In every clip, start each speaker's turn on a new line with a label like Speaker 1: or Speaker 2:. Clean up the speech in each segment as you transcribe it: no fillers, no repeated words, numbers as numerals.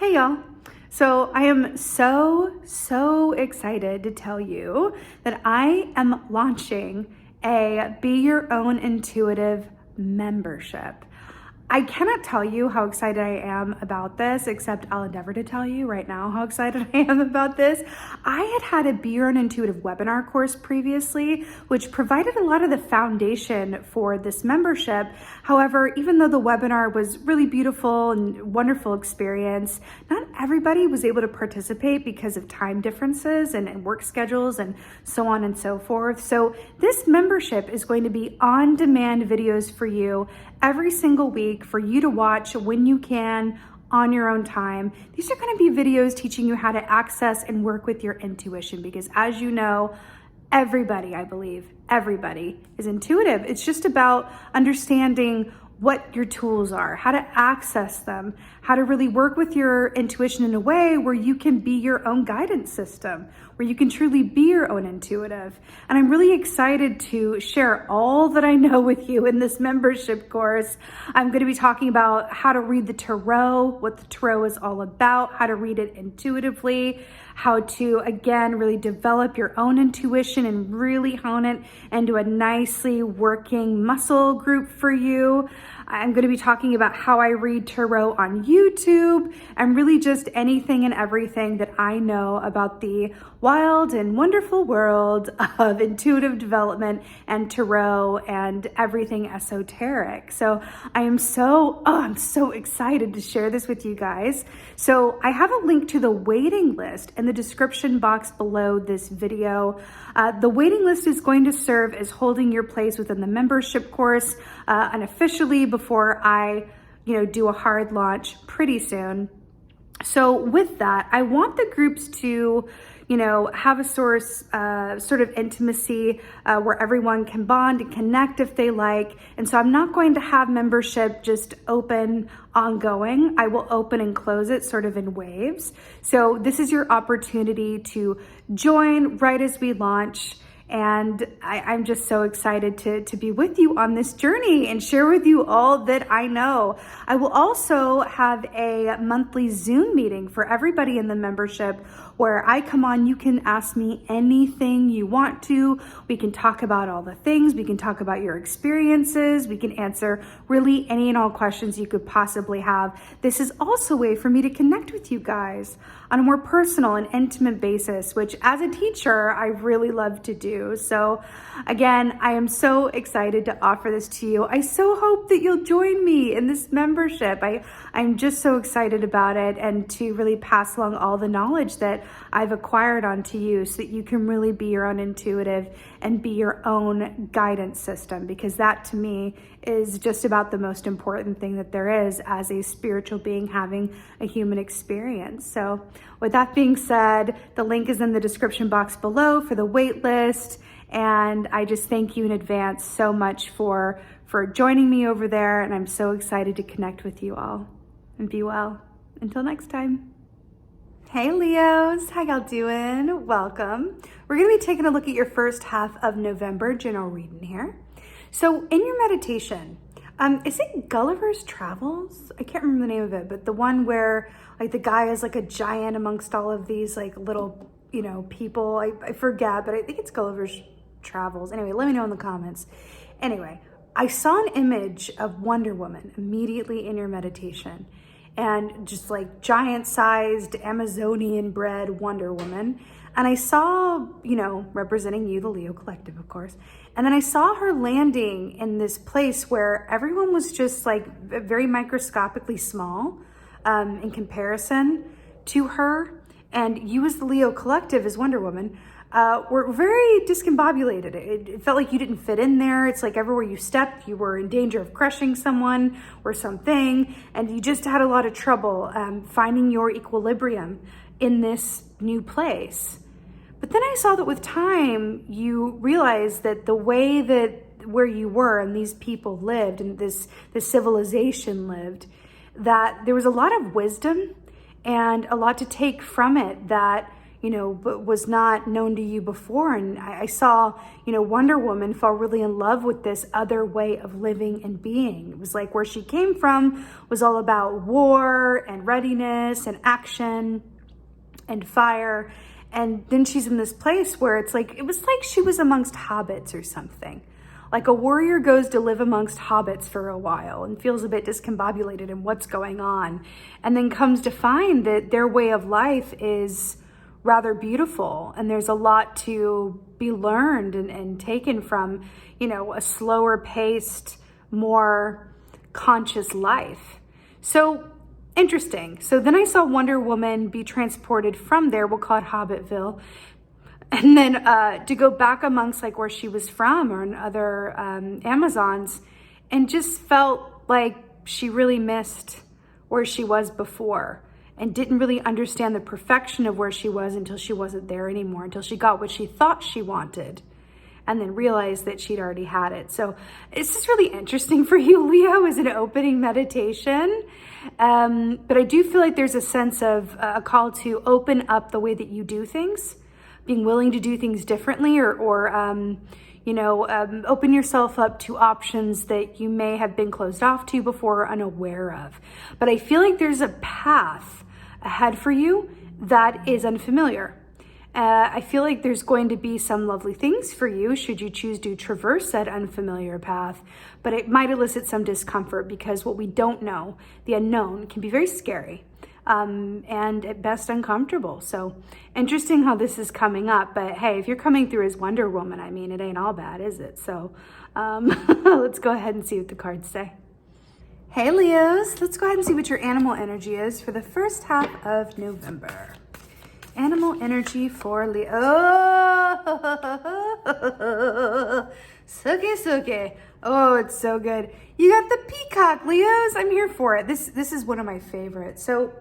Speaker 1: Hey y'all. So I am so excited to tell you that I am launching a Be Your Own Intuitive membership. I cannot tell you how excited I am about this, except I'll endeavor to tell you right now how excited I am about this. I had a Be Your Own Intuitive webinar course previously, which provided a lot of the foundation for this membership. However, even though the webinar was really beautiful and wonderful experience, not everybody was able to participate because of time differences and work schedules and so on and so forth. So this membership is going to be on-demand videos for you every single week for you to watch when you can on your own time. These are going to be videos teaching you how to access and work with your intuition, because as you know, everybody, I believe, everybody is intuitive. It's just about understanding what your tools are, how to access them, how to really work with your intuition in a way where you can be your own guidance system, where you can truly be your own intuitive. And I'm really excited to share all that I know with you in this membership course. I'm going to be talking about how to read the tarot, what the tarot is all about, how to read it intuitively, how to, again, really develop your own intuition and really hone it into a nicely working muscle group for you. I'm going to be talking about how I read tarot on YouTube and really just anything and everything that I know about the wild and wonderful world of intuitive development and tarot and everything esoteric. So I'm so excited to share this with you guys. So I have a link to the waiting list in the description box below this video. The waiting list is going to serve as holding your place within the membership course unofficially before I, do a hard launch pretty soon. So with that, I want the groups to, have a source, sort of intimacy where everyone can bond and connect if they like. And so I'm not going to have membership just open ongoing. I will open and close it sort of in waves. So this is your opportunity to join right as we launch. And I'm just so excited to be with you on this journey and share with you all that I know. I will also have a monthly Zoom meeting for everybody in the membership where I come on. You can ask me anything you want to. We can talk about all the things. We can talk about your experiences. We can answer really any and all questions you could possibly have. This is also a way for me to connect with you guys on a more personal and intimate basis, which as a teacher, I really love to do. So again, I am so excited to offer this to you. I so hope that you'll join me in this membership. I'm just so excited about it, and to really pass along all the knowledge that I've acquired onto you so that you can really be your own intuitive and be your own guidance system, because that to me is just about the most important thing that there is as a spiritual being having a human experience. So with that being said, the link is in the description box below for the wait list. And I just thank you in advance so much for joining me over there. And I'm so excited to connect with you all. And be well. Until next time. Hey Leos, how y'all doing? Welcome. We're gonna be taking a look at your first half of November general reading here. So in your meditation, is it Gulliver's Travels? I can't remember the name of it, but the one where like the guy is like a giant amongst all of these like little, people. I forget, but I think it's Gulliver's Travels. Anyway, let me know in the comments. Anyway, I saw an image of Wonder Woman immediately in your meditation, and just like giant-sized Amazonian-bred Wonder Woman. And I saw, representing you, the Leo Collective, of course. And then I saw her landing in this place where everyone was just like very microscopically small in comparison to her. And you as the Leo Collective, as Wonder Woman, were very discombobulated. It felt like you didn't fit in there. It's like everywhere you stepped, you were in danger of crushing someone or something. And you just had a lot of trouble finding your equilibrium in this new place. But then I saw that with time, you realized that the way that where you were and these people lived and this civilization lived, that there was a lot of wisdom and a lot to take from it, that but was not known to you before. And I saw, Wonder Woman fall really in love with this other way of living and being. It was like where she came from was all about war and readiness and action and fire. And then she's in this place where it was like she was amongst hobbits or something. Like a warrior goes to live amongst hobbits for a while and feels a bit discombobulated in what's going on, and then comes to find that their way of life is rather beautiful, and there's a lot to be learned and taken from, a slower paced, more conscious life. So interesting. So then I saw Wonder Woman be transported from there, we'll call it Hobbitville, and then to go back amongst where she was from or in other Amazons, and just felt like she really missed where she was before and didn't really understand the perfection of where she was until she wasn't there anymore, until she got what she thought she wanted and then realized that she'd already had it. So it's just really interesting for you, Leo, as an opening meditation. But I do feel like there's a sense of a call to open up the way that you do things, being willing to do things differently, or open yourself up to options that you may have been closed off to before or unaware of. But I feel like there's a path ahead for you that is unfamiliar. I feel like there's going to be some lovely things for you should you choose to traverse that unfamiliar path, but it might elicit some discomfort because what we don't know, the unknown, can be very scary. And at best uncomfortable. So interesting how this is coming up, but hey, if you're coming through as Wonder Woman, it ain't all bad, is it? So let's go ahead and see what the cards say. Hey Leos, let's go ahead and see what your animal energy is for the first half of November. Animal energy for Leo. Oh, suke. Oh, it's so good. You got the peacock, Leos. I'm here for it. This is one of my favorites. So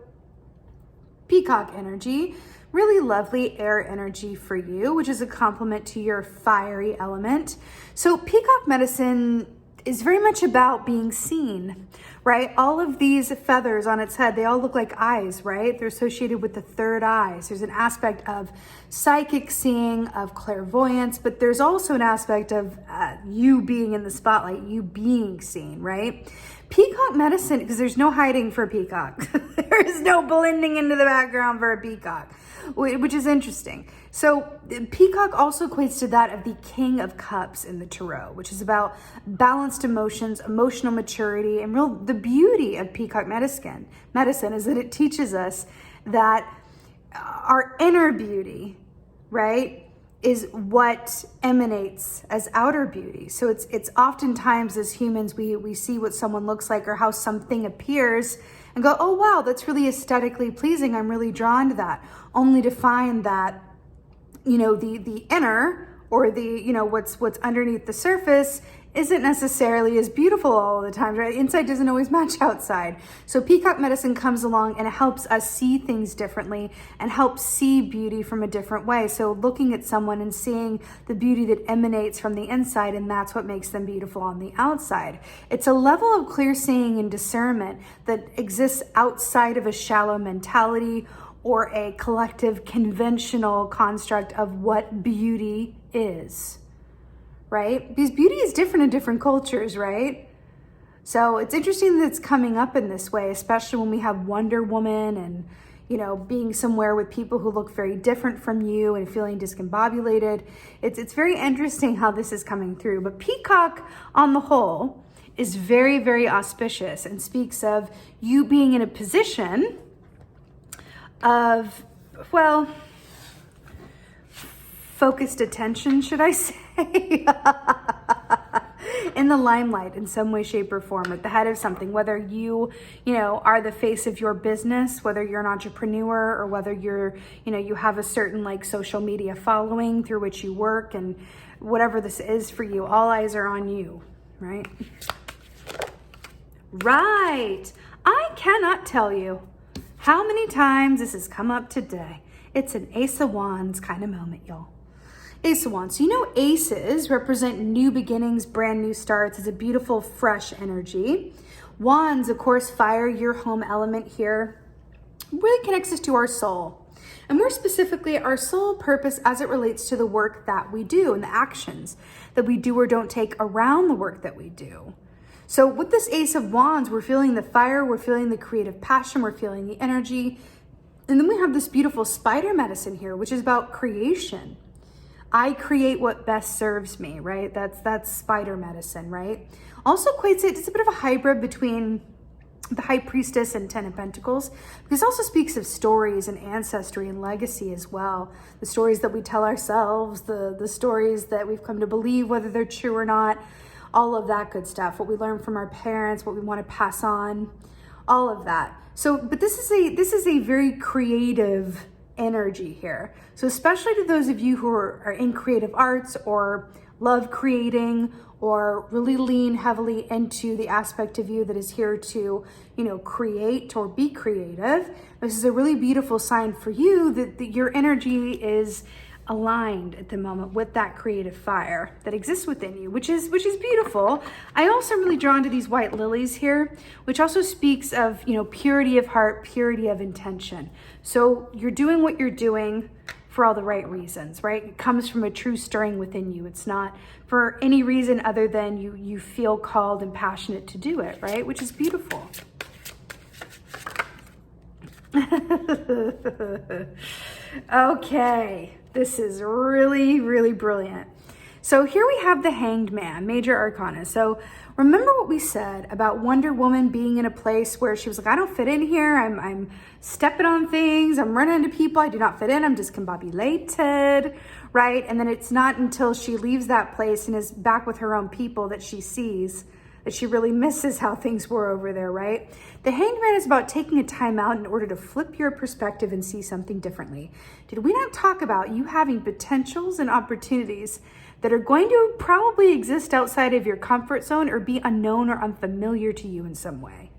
Speaker 1: peacock energy, really lovely air energy for you, which is a complement to your fiery element. So peacock medicine is very much about being seen, right? All of these feathers on its head, they all look like eyes, right? They're associated with the third eye. So there's an aspect of psychic seeing, of clairvoyance, but there's also an aspect of you being in the spotlight, you being seen, right? Peacock medicine, because there's no hiding for a peacock. There is no blending into the background for a peacock, which is interesting. So peacock also equates to that of the King of Cups in the Tarot, which is about balanced emotions, emotional maturity, and the beauty of peacock medicine is that it teaches us that our inner beauty, right, is what emanates as outer beauty. So it's oftentimes as humans, we see what someone looks like or how something appears and go, oh wow, that's really aesthetically pleasing. I'm really drawn to that, only to find that, the inner or what's underneath the surface isn't necessarily as beautiful all the time, right? Inside doesn't always match outside. So peacock medicine comes along and it helps us see things differently and helps see beauty from a different way. So looking at someone and seeing the beauty that emanates from the inside, and that's what makes them beautiful on the outside. It's a level of clear seeing and discernment that exists outside of a shallow mentality or a collective conventional construct of what beauty is. Right? Because beauty is different in different cultures, right? So it's interesting that it's coming up in this way, especially when we have Wonder Woman and, being somewhere with people who look very different from you and feeling discombobulated. It's very interesting how this is coming through. But peacock on the whole is very, very auspicious and speaks of you being in a position of, focused attention, should I say? In the limelight in some way, shape, or form, at the head of something, whether you are the face of your business, whether you're an entrepreneur, or whether you have a certain social media following through which you work, and whatever this is for you, all eyes are on you, right? Right. I cannot tell you how many times this has come up today. It's an Ace of Wands kind of moment, y'all. Ace of Wands. So aces represent new beginnings, brand new starts. It's a beautiful, fresh energy. Wands, of course, fire, your home element here, really connects us to our soul. And more specifically, our soul purpose as it relates to the work that we do and the actions that we do or don't take around the work that we do. So with this Ace of Wands, we're feeling the fire, we're feeling the creative passion, we're feeling the energy. And then we have this beautiful spider medicine here, which is about creation. I create what best serves me, right? That's spider medicine, right? Also equates it's a bit of a hybrid between the High Priestess and Ten of Pentacles, because it also speaks of stories and ancestry and legacy as well. The stories that we tell ourselves, the stories that we've come to believe, whether they're true or not, all of that good stuff, what we learn from our parents, what we want to pass on, all of that. So, but this is a very creative energy here. So especially to those of you who are in creative arts or love creating or really lean heavily into the aspect of you that is here to, create or be creative, this is a really beautiful sign for you that your energy is aligned at the moment with that creative fire that exists within you, which is beautiful. I also am really drawn to these white lilies here, which also speaks of, purity of heart, purity of intention. So you're doing what you're doing for all the right reasons, right? It comes from a true stirring within you. It's not for any reason other than you feel called and passionate to do it, right? Which is beautiful. Okay, this is really, really brilliant. So here we have the Hanged Man, Major Arcana. So remember what we said about Wonder Woman being in a place where she was like, I don't fit in here. I'm stepping on things. I'm running into people. I do not fit in. I'm discombobulated, right? And then it's not until she leaves that place and is back with her own people that she sees that she really misses how things were over there, right? The Hanged Man is about taking a time out in order to flip your perspective and see something differently. Did we not talk about you having potentials and opportunities that are going to probably exist outside of your comfort zone or be unknown or unfamiliar to you in some way?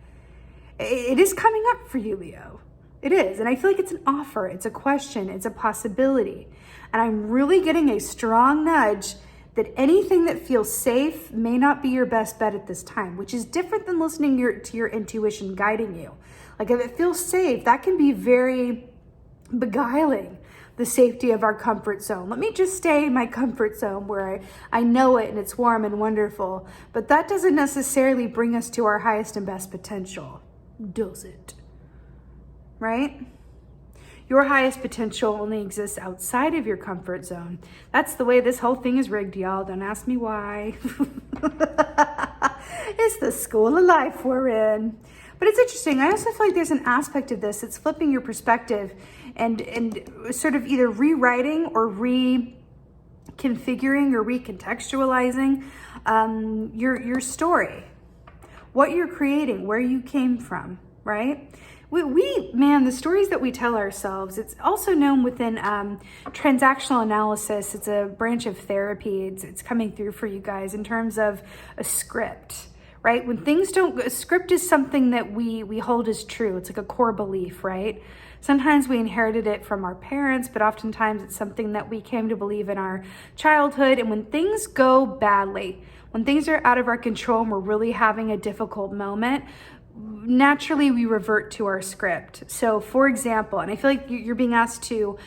Speaker 1: It is coming up for you, Leo. It is. And I feel like it's an offer. It's a question. It's a possibility. And I'm really getting a strong nudge that anything that feels safe may not be your best bet at this time, which is different than listening to your intuition guiding you. Like if it feels safe, that can be very beguiling, the safety of our comfort zone. Let me just stay in my comfort zone where I know it and it's warm and wonderful, but that doesn't necessarily bring us to our highest and best potential, does it? Right? Your highest potential only exists outside of your comfort zone. That's the way this whole thing is rigged, y'all. Don't ask me why. It's the school of life we're in. But it's interesting. I also feel like there's an aspect of this. It's flipping your perspective and sort of either rewriting or reconfiguring or recontextualizing your story, what you're creating, where you came from, right? Man, the stories that we tell ourselves, it's also known within transactional analysis. It's a branch of therapy. It's coming through for you guys in terms of a script, right? When things don't, a script is something that we hold as true. It's like a core belief, right? Sometimes we inherited it from our parents, but oftentimes it's something that we came to believe in our childhood. And when things go badly, when things are out of our control and we're really having a difficult moment, naturally we revert to our script. So for example, and I feel like you're being asked to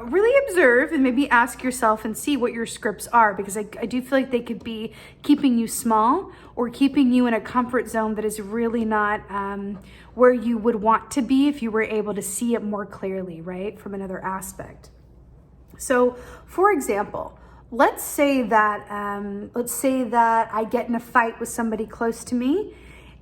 Speaker 1: really observe and maybe ask yourself and see what your scripts are, because I do feel like they could be keeping you small or keeping you in a comfort zone that is really not where you would want to be if you were able to see it more clearly, right, from another aspect. So for example, let's say that I get in a fight with somebody close to me,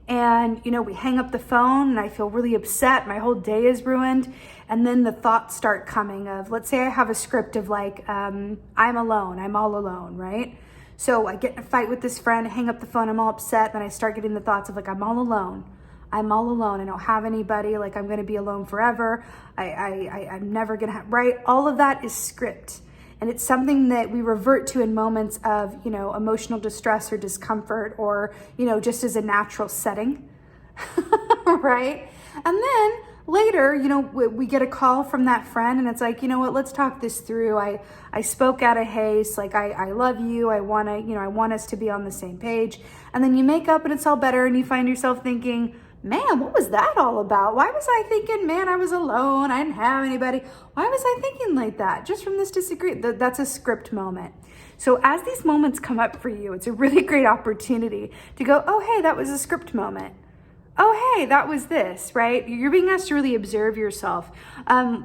Speaker 1: and we hang up the phone and I feel really upset, my whole day is ruined, and then the thoughts start coming of, let's say I have a script of like, I'm alone, I'm all alone, right? So I get in a fight with this friend, hang up the phone, I'm all upset, then I start getting the thoughts of like, I'm all alone, I don't have anybody, like I'm gonna be alone forever, I'm never gonna have, right? All of that is script. And it's something that we revert to in moments of, emotional distress or discomfort, or, just as a natural setting, right? And then later, we get a call from that friend and it's like, you know what, let's talk this through. I spoke out of haste, like I love you. I want us to be on the same page. And then you make up and it's all better and you find yourself thinking, man, what was that all about? Why was I thinking, man, I was alone, I didn't have anybody? Why was I thinking like that? Just from this disagreement. That's a script moment. So as these moments come up for you, it's a really great opportunity to go, oh, hey, that was a script moment. Oh, hey, that was this, right? You're being asked to really observe yourself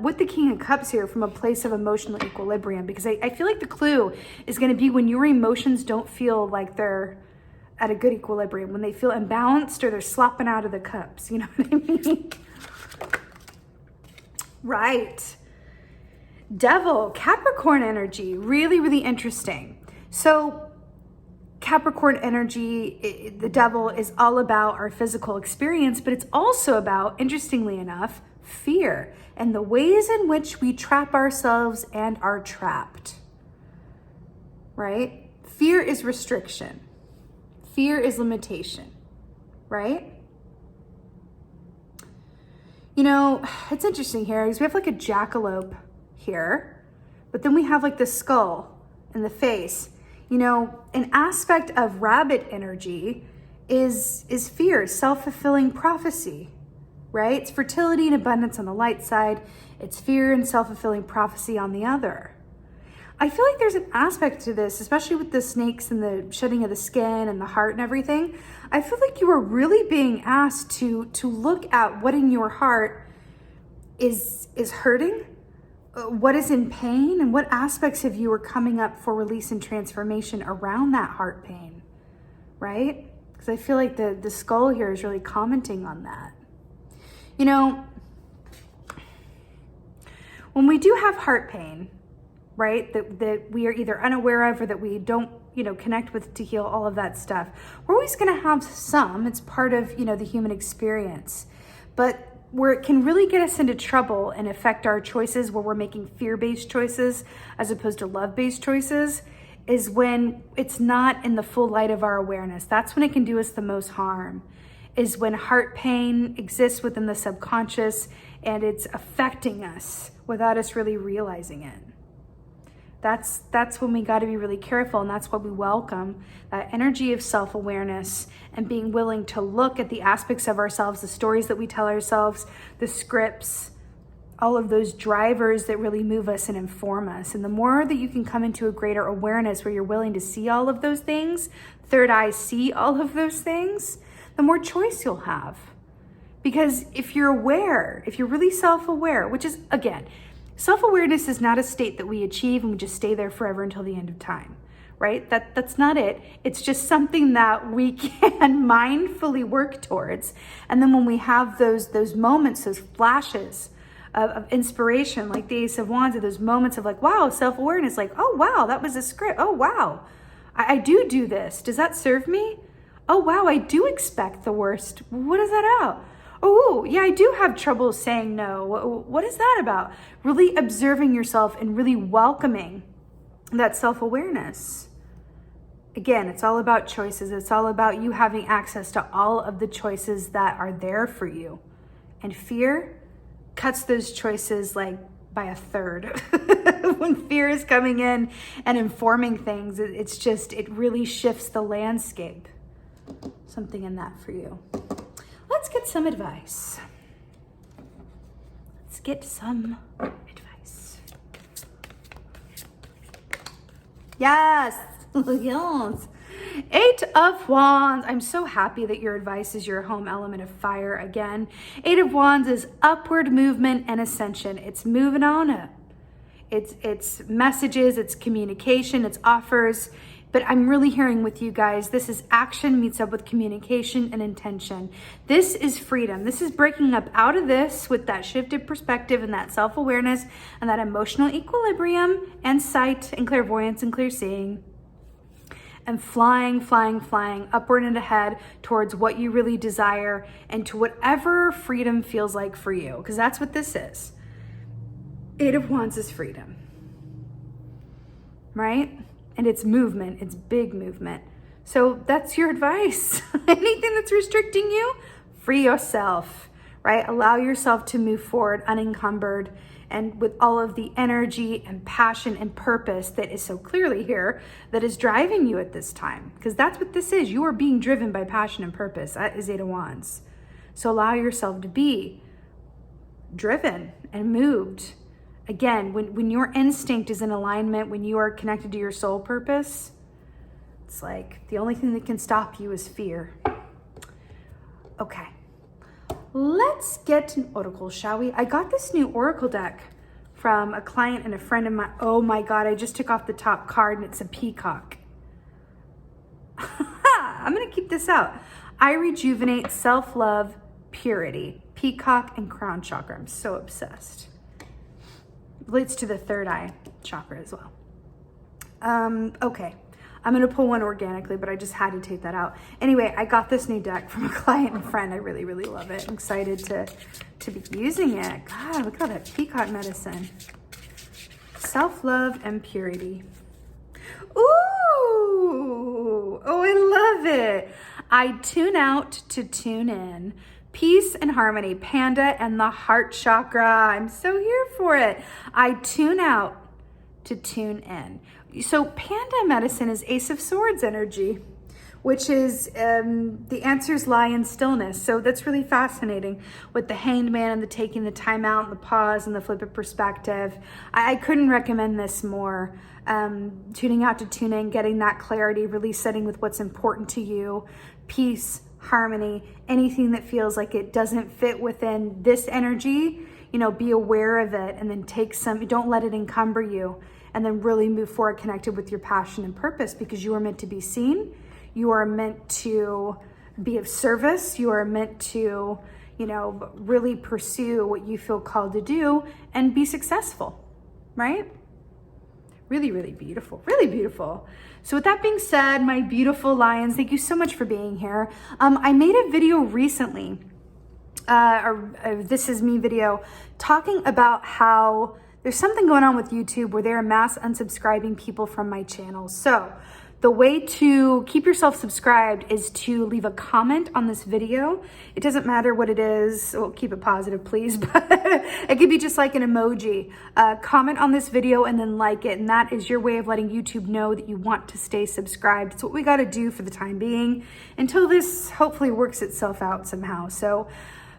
Speaker 1: with the King of Cups here from a place of emotional equilibrium, because I feel like the clue is going to be when your emotions don't feel like they're at a good equilibrium, when they feel imbalanced or they're slopping out of the cups. You know what I mean? Right. Devil, Capricorn energy, really, really interesting. So Capricorn energy, the devil is all about our physical experience, but it's also about, interestingly enough, fear and the ways in which we trap ourselves and are trapped, right? Fear is restriction. Fear is limitation, right? You know, it's interesting here because we have like a jackalope here, but then we have like the skull and the face. You know, an aspect of rabbit energy is fear, self-fulfilling prophecy, right? It's fertility and abundance on the light side. It's fear and self-fulfilling prophecy on the other. I feel like there's an aspect to this, especially with the snakes and the shedding of the skin and the heart and everything. I feel like you are really being asked to look at what in your heart is hurting, what is in pain, and what aspects of you are coming up for release and transformation around that heart pain, right? Because I feel like the skull here is really commenting on that. You know, when we do have heart pain, right, that we are either unaware of or that we don't, connect with to heal all of that stuff, we're always going to have some. It's part of, the human experience. But where it can really get us into trouble and affect our choices, where we're making fear-based choices as opposed to love-based choices, is when it's not in the full light of our awareness. That's when it can do us the most harm, is when heart pain exists within the subconscious and it's affecting us without us really realizing it. That's when we got to be really careful, and that's why we welcome that energy of self-awareness and being willing to look at the aspects of ourselves, the stories that we tell ourselves, the scripts, all of those drivers that really move us and inform us. And the more that you can come into a greater awareness where you're willing to see all of those things, third eye see all of those things, the more choice you'll have. Because if you're aware, if you're really self-aware, which is, again, self-awareness is not a state that we achieve and we just stay there forever until the end of time, right? That's not it. It's just something that we can mindfully work towards. And then when we have those moments, those flashes of inspiration, like the Ace of Wands, or those moments of like, wow, self-awareness, like, oh, wow, that was a script. Oh, wow, I do this. Does that serve me? Oh, wow, I do expect the worst. What is that about? Oh, yeah, I do have trouble saying no. What is that about? Really observing yourself and really welcoming that self-awareness. Again, it's all about choices. It's all about you having access to all of the choices that are there for you. And fear cuts those choices like by a third. When fear is coming in and informing things, it really shifts the landscape. Something in that for you. Let's get some advice. Let's get some advice. Yes, yes. 8 of Wands. I'm so happy that your advice is your home element of fire again. 8 of Wands is upward movement and ascension. It's moving on up. It's messages, it's communication, it's offers. But I'm really hearing with you guys, this is action meets up with communication and intention. This is freedom. This is breaking up out of this with that shifted perspective and that self-awareness and that emotional equilibrium and sight and clairvoyance and clear seeing. And flying upward and ahead towards what you really desire and to whatever freedom feels like for you. Because that's what this is. 8 of Wands is freedom. Right? And it's movement, it's big movement. So that's your advice. Anything that's restricting you, free yourself, right? Allow yourself to move forward unencumbered and with all of the energy and passion and purpose that is so clearly here that is driving you at this time. Because that's what this is. You are being driven by passion and purpose. That is 8 of Wands. So allow yourself to be driven and moved. Again, when your instinct is in alignment, when you are connected to your soul purpose, it's like the only thing that can stop you is fear. Okay, let's get to oracles, shall we? I got this new oracle deck from a client and a friend of mine. Oh my God, I just took off the top card and it's a peacock. I'm gonna keep this out. I rejuvenate, self-love, purity, peacock, and crown chakra. I'm so obsessed. Relates to the third eye chakra as well. Okay, I'm gonna pull one organically, but I just had to take that out. Anyway, I got this new deck from a client and friend. I really, really love it. I'm excited to be using it. God, look at all that peacock medicine. Self-love and purity. Ooh, oh, I love it. I tune out to tune in. Peace and harmony, Panda and the heart chakra. I'm so here for it. I tune out to tune in. So Panda medicine is Ace of Swords energy, which is the answers lie in stillness. So that's really fascinating with the Hanged Man and the taking the time out and the pause and the flip of perspective. I couldn't recommend this more. Tuning out to tune in, getting that clarity, really setting with what's important to you, peace, harmony, anything that feels like it doesn't fit within this energy, you know, be aware of it and then take some, don't let it encumber you, and then really move forward connected with your passion and purpose, because you are meant to be seen. You are meant to be of service. You are meant to, you know, really pursue what you feel called to do and be successful, right? Really, really beautiful, really beautiful. So with that being said, my beautiful lions, thank you so much for being here. I made a video recently, this is me video, talking about how there's something going on with YouTube where they're mass unsubscribing people from my channel. So the way to keep yourself subscribed is to leave a comment on this video. It doesn't matter what it is. Well, keep it positive, please, but it could be just like an emoji. Comment on this video and then like it, and that is your way of letting YouTube know that you want to stay subscribed. It's what we got to do for the time being until this hopefully works itself out somehow. So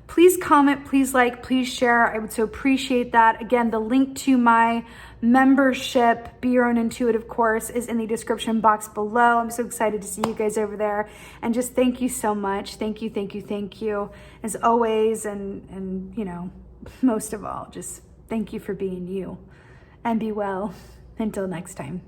Speaker 1: please comment, please like, please share. I would so appreciate that. Again, the link to my membership, Be Your Own Intuitive course, is in the description box below. I'm so excited to see you guys over there. And just thank you so much. Thank you, thank you, thank you. As always, and you know, most of all, just thank you for being you. And be well until next time.